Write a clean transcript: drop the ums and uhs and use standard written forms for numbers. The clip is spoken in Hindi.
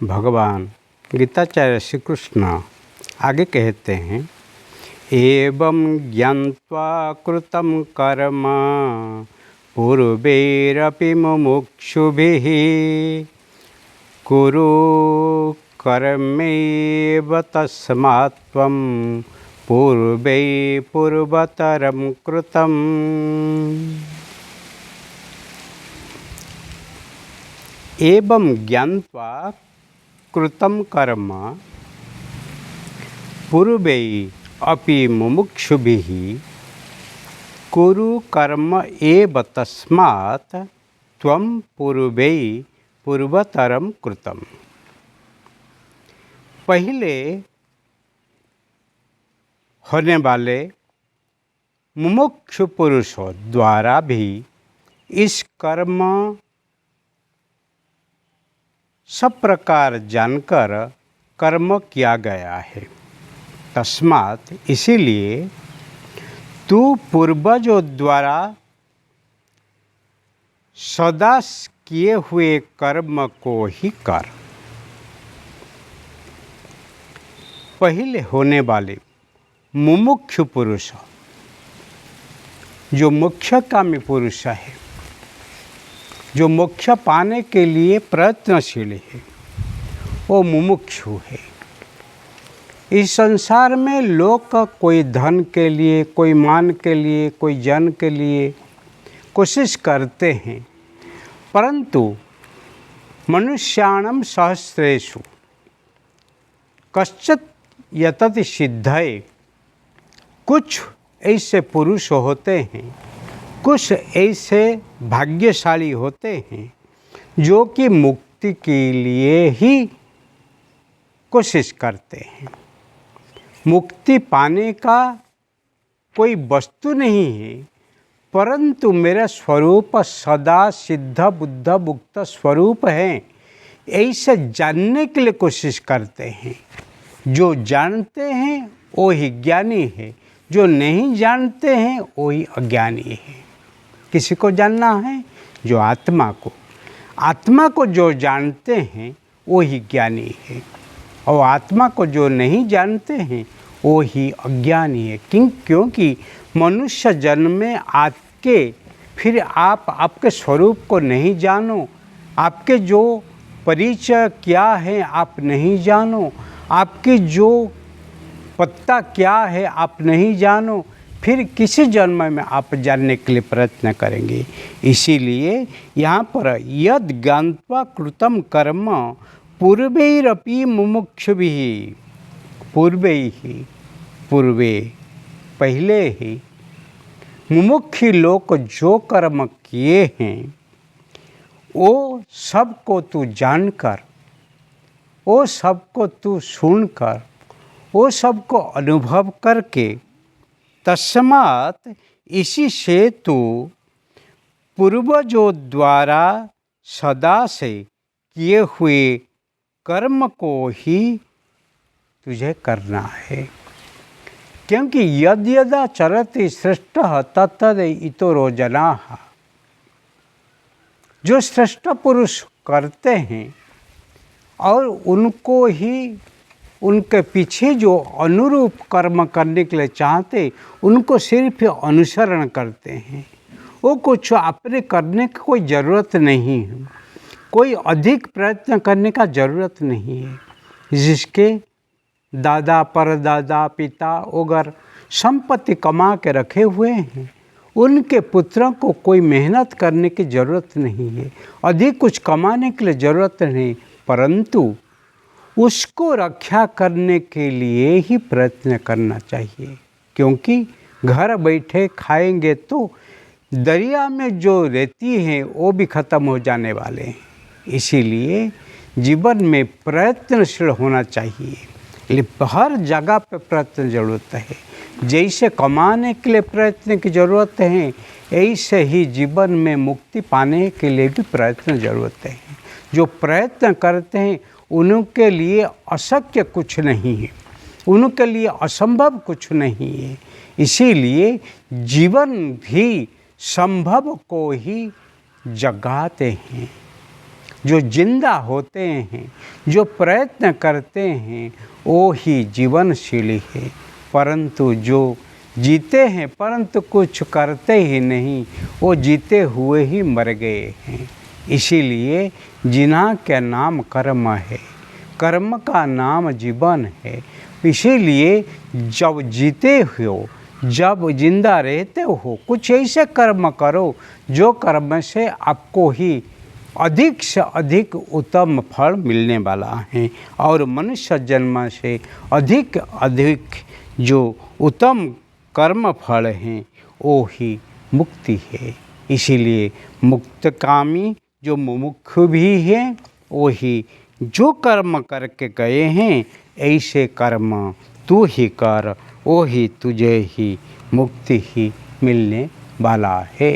भगवान गीताचार्य श्री कृष्ण आगे कहते हैं, एवं ज्ञात्वा कृतं कर्म पूर्वैरपि मुमुक्षुभिः कुरु कर्मैव तस्मात् त्वं पूर्वै पूर्वतरं कृतम्। एवं ज्ञात्वा कृतं कर्म पूर्वै अपि मुमुक्षुभिः कुरु कर्म एव तस्मात् त्वं पूर्वै पूर्वतरं कृतम्। पहले होने वाले मुमुक्षु पुरुषों द्वारा भी इस कर्म सब प्रकार जानकर कर्म किया गया है। तस्मात् इसीलिए तू पूर्वजों द्वारा सदा किए हुए कर्म को ही कर। पहले होने वाले मुमुक्षु पुरुष जो मोक्षकामी पुरुष है, जो मोक्ष पाने के लिए प्रयत्नशील है, वो मुमुक्षु है। इस संसार में लोग कोई धन के लिए, कोई मान के लिए, कोई जन के लिए कोशिश करते हैं, परंतु मनुष्याणां सहस्रेषु कश्चित् यतति सिद्धये। कुछ ऐसे पुरुष होते हैं, कुछ ऐसे भाग्यशाली होते हैं जो कि मुक्ति के लिए ही कोशिश करते हैं। मुक्ति पाने का कोई वस्तु नहीं है, परंतु मेरा स्वरूप सदा सिद्ध बुद्ध मुक्त स्वरूप है, ऐसे जानने के लिए कोशिश करते हैं। जो जानते हैं वो ही ज्ञानी है, जो नहीं जानते हैं वो ही अज्ञानी है। किसी को जानना है? जो आत्मा को जो जानते हैं वो ही ज्ञानी है, और आत्मा को जो नहीं जानते हैं वो ही अज्ञानी है। क्योंकि मनुष्य जन्म में आके फिर आप आपके स्वरूप को नहीं जानो, आपके जो परिचय क्या है आप नहीं जानो, आपकी जो पत्ता क्या है आप नहीं जानो, फिर किसी जन्म में आप जानने के लिए प्रयत्न करेंगे। इसीलिए यहाँ पर यद ज्ञात्वा कृतं कर्म पूर्वैरपि मुमुक्षुभिः, पूर्वे पहले ही मुमुक्षु लोग जो कर्म किए हैं वो सबको तू जानकर, वो सबको तू सुनकर, वो सबको अनुभव करके, तस्मात् इसी से तू पूर्वजों द्वारा सदा से किए हुए कर्म को ही तुझे करना है। क्योंकि यद यदा चरति श्रेष्ठः तत्तद इतरो जनाः। जो श्रेष्ठ पुरुष करते हैं और उनको ही, उनके पीछे जो अनुरूप कर्म करने के लिए चाहते, उनको सिर्फ अनुसरण करते हैं। वो कुछ अपने करने की कोई ज़रूरत नहीं है, कोई अधिक प्रयत्न करने का ज़रूरत नहीं है। जिसके दादा परदादा पिता वगैरह संपत्ति कमा के रखे हुए हैं, उनके पुत्रों को कोई मेहनत करने की ज़रूरत नहीं है, अधिक कुछ कमाने के लिए ज़रूरत नहीं, परंतु उसको रक्षा करने के लिए ही प्रयत्न करना चाहिए। क्योंकि घर बैठे खाएंगे तो दरिया में जो रेती है वो भी ख़त्म हो जाने वाले हैं। इसीलिए जीवन में प्रयत्नशील होना चाहिए। हर जगह पे प्रयत्न ज़रूरत है। जैसे कमाने के लिए प्रयत्न की ज़रूरत है, ऐसे ही जीवन में मुक्ति पाने के लिए भी प्रयत्न ज़रूरत है। जो प्रयत्न करते हैं उनके लिए अशक्य कुछ नहीं है, उनके लिए असंभव कुछ नहीं है। इसीलिए जीवन भी संभव को ही जगाते हैं। जो जिंदा होते हैं, जो प्रयत्न करते हैं वो ही जीवनशीली है, परंतु जो जीते हैं परंतु कुछ करते ही नहीं, वो जीते हुए ही मर गए हैं। इसीलिए जिन्हा के नाम कर्म है, कर्म का नाम जीवन है। इसीलिए जब जीते हो, जब जिंदा रहते हो, कुछ ऐसे कर्म करो जो कर्म से आपको ही अधिक से अधिक उत्तम फल मिलने वाला है, और मनुष्य जन्म से अधिक अधिक जो उत्तम कर्म फल हैं वो ही मुक्ति है। इसीलिए मुक्तकामी जो मुमुक्षु भी हैं वो ही जो कर्म करके गए हैं, ऐसे कर्म तू ही कर, वो ही तुझे ही मुक्ति ही मिलने वाला है।